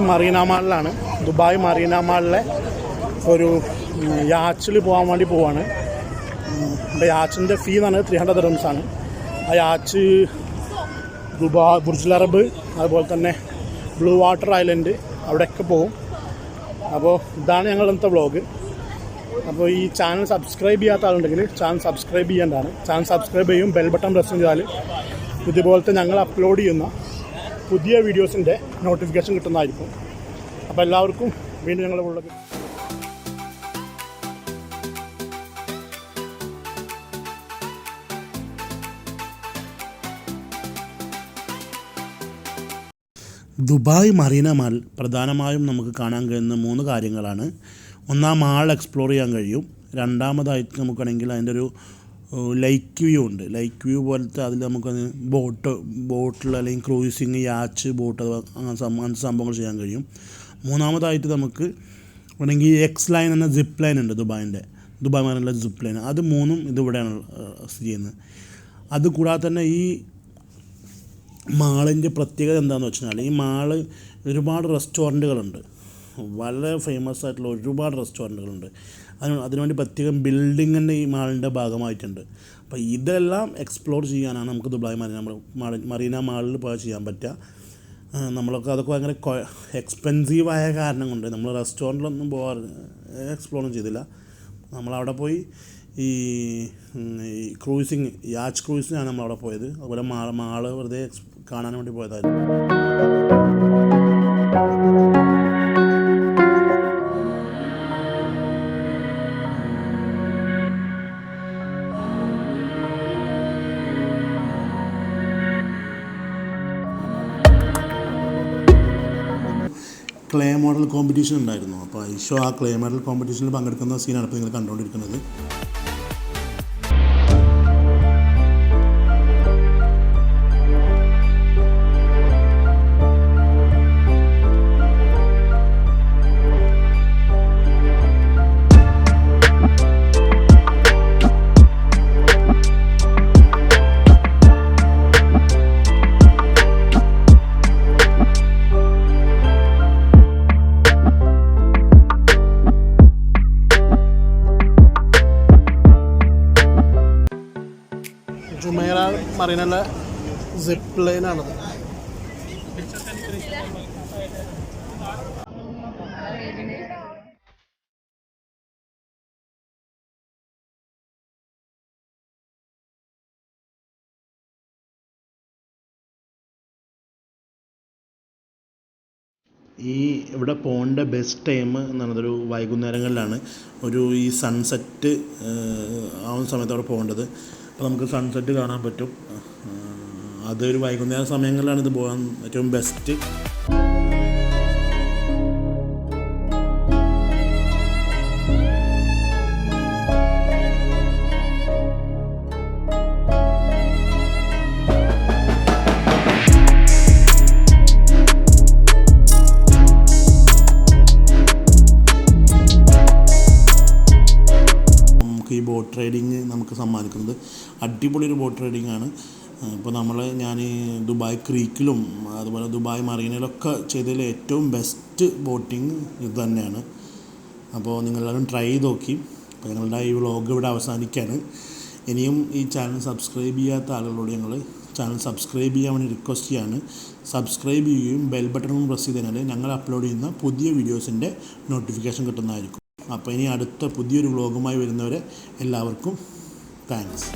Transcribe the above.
Marina മാളിലാണ്. Dubai Marina മാളിലെ ഒരു യാച്ചിൽ പോകാൻ വേണ്ടി പോവാണ്. എൻ്റെ യാച്ചിൻ്റെ ഫീ എന്ന് പറഞ്ഞാൽ 300 ദിർഹംസാണ്. ആ യാച്ച് ദുബായ് ബുർജുൽ അറബ്, അതുപോലെ തന്നെ ബ്ലൂ വാട്ടർ ഐലൻഡ്, അവിടെയൊക്കെ പോകും. അപ്പോൾ ഇതാണ് ഞങ്ങൾ ഇന്നത്തെ വ്ളോഗ്. അപ്പോൾ ഈ ചാനൽ സബ്സ്ക്രൈബ് ചെയ്യാത്ത ആളുണ്ടെങ്കിൽ ചാനൽ സബ്സ്ക്രൈബ് ചെയ്യേണ്ടതാണ്. ചാനൽ സബ്സ്ക്രൈബ് ചെയ്യും, ബെൽ ബട്ടൺ പ്രസ് ചെയ്താൽ ഇതുപോലത്തെ ഞങ്ങൾ അപ്ലോഡ് ചെയ്യുന്ന പുതിയ വീഡിയോസിൻ്റെ നോട്ടിഫിക്കേഷൻ കിട്ടുന്നതായിരിക്കും. അപ്പോൾ എല്ലാവർക്കും വീണ്ടും ഞങ്ങളുടെ വ്ളോഗ്. ദുബായ് മറീന മാൾ പ്രധാനമായും നമുക്ക് കാണാൻ കഴിയുന്ന 3 കാര്യങ്ങളാണ്. ഒന്നാം മാൾ എക്സ്പ്ലോർ ചെയ്യാൻ കഴിയും. രണ്ടാമതായിട്ട് നമുക്കാണെങ്കിൽ അതിൻ്റെ ഒരു ലൈക്ക് വ്യൂ ഉണ്ട്. ലൈക്ക് വ്യൂ പോലത്തെ അതിൽ നമുക്ക് ബോട്ടിൽ അല്ലെങ്കിൽ ക്രൂസിങ്, യാച്ച്, ബോട്ട് അങ്ങനത്തെ സംഭവങ്ങൾ ചെയ്യാൻ കഴിയും. മൂന്നാമതായിട്ട് നമുക്ക് വേണമെങ്കിൽ എക്സ് ലൈൻ എന്ന സിപ്പ് ലൈൻ ഉണ്ട് ദുബായ് മറീനയിലെ സിപ്പ് ലൈൻ. അത് 3ഉം ഇതിവിടെയാണ് സ്ഥിതി ചെയ്യുന്നത്. അതുകൂടാതെ തന്നെ ഈ മാളിൻ്റെ പ്രത്യേകത എന്താണെന്ന് വെച്ചാൽ ഈ മാള് ഒരുപാട് റെസ്റ്റോറൻറ്റുകളുണ്ട്. വളരെ ഫേമസ് ആയിട്ടുള്ള ഒരുപാട് റെസ്റ്റോറൻറ്റുകളുണ്ട്. അതിനുവേണ്ടി പ്രത്യേകം ബിൽഡിംഗ് തന്നെ ഈ മാളിൻ്റെ ഭാഗമായിട്ടുണ്ട്. അപ്പോൾ ഇതെല്ലാം എക്സ്പ്ലോർ ചെയ്യാനാണ് നമുക്ക് ദുബായ് മറീന മാളിൽ പോയാൽ ചെയ്യാൻ പറ്റുക. അതൊക്കെ ഭയങ്കര എക്സ്പെൻസീവായ കാരണം കൊണ്ട് നമ്മൾ റെസ്റ്റോറൻറ്റിലൊന്നും എക്സ്പ്ലോറും ചെയ്തില്ല. നമ്മളവിടെ പോയി ഈ ക്രൂസിങ്, യാച്ച് ക്രൂസിനാണ് നമ്മളവിടെ പോയത്. അതുപോലെ മാള് വെറുതെ കാണാൻ വേണ്ടി പോയതായിരുന്നു. ക്ലേ മോഡൽ കോമ്പറ്റീഷൻ ഉണ്ടായിരുന്നു. അപ്പോൾ ആ ക്ലേ മോഡൽ കോമ്പറ്റീഷനിൽ പങ്കെടുക്കുന്ന സീനാണ് ഇപ്പോൾ നിങ്ങൾ കണ്ടുകൊണ്ടിരിക്കുന്നത്. ജുമൈറ മറീനയിലെ സിപ്പ് ലൈനാണത്. ഇവിടെ പോകേണ്ട ബെസ്റ്റ് ടൈം എന്ന് പറയുന്നത് വൈകുന്നേരങ്ങളിലാണ്. ഈ സൺസെറ്റ് ആവുന്ന സമയത്ത് അവിടെ പോകേണ്ടത്. അപ്പോൾ നമുക്ക് സൺസെറ്റ് കാണാൻ പറ്റും. അതൊരു വൈകുന്നേര സമയങ്ങളിലാണ് ഇത് പോകാൻ ഏറ്റവും ബെസ്റ്റ്. ഈ ബോട്ട് റൈഡിങ് നമുക്ക് സമ്മാനിക്കുന്നത് അടിപൊളി ഒരു ബോട്ട് റൈഡിങ് ആണ്. ഇപ്പോൾ ഞാൻ ദുബായ് ക്രീക്കിലും അതുപോലെ ദുബായ് മറീനയിലൊക്കെ ചെയ്തതിൽ ഏറ്റവും ബെസ്റ്റ് ബോട്ടിങ് ഇത് തന്നെയാണ്. അപ്പോൾ നിങ്ങളെല്ലാവരും ട്രൈ ചെയ്ത് നോക്കി. അപ്പോൾ ഞങ്ങളുടെ ഈ വ്ളോഗ് ഇവിടെ അവസാനിക്കുകയാണ്. ഇനിയും ഈ ചാനൽ സബ്സ്ക്രൈബ് ചെയ്യാത്ത ആളുകളോട് ഞങ്ങൾ ചാനൽ സബ്സ്ക്രൈബ് ചെയ്യാൻ വേണ്ടി റിക്വസ്റ്റ് ചെയ്യാണ്. സബ്സ്ക്രൈബ് ചെയ്യുകയും ബെൽ ബട്ടണും പ്രസ് ചെയ്ത് കഴിഞ്ഞാൽ ഞങ്ങൾ അപ്ലോഡ് ചെയ്യുന്ന പുതിയ വീഡിയോസിൻ്റെ നോട്ടിഫിക്കേഷൻ കിട്ടുന്നതായിരിക്കും. അപ്പോൾ ഇനി അടുത്ത പുതിയൊരു വ്ളോഗുമായി വരുന്നവരെ എല്ലാവർക്കും താങ്ക്സ്.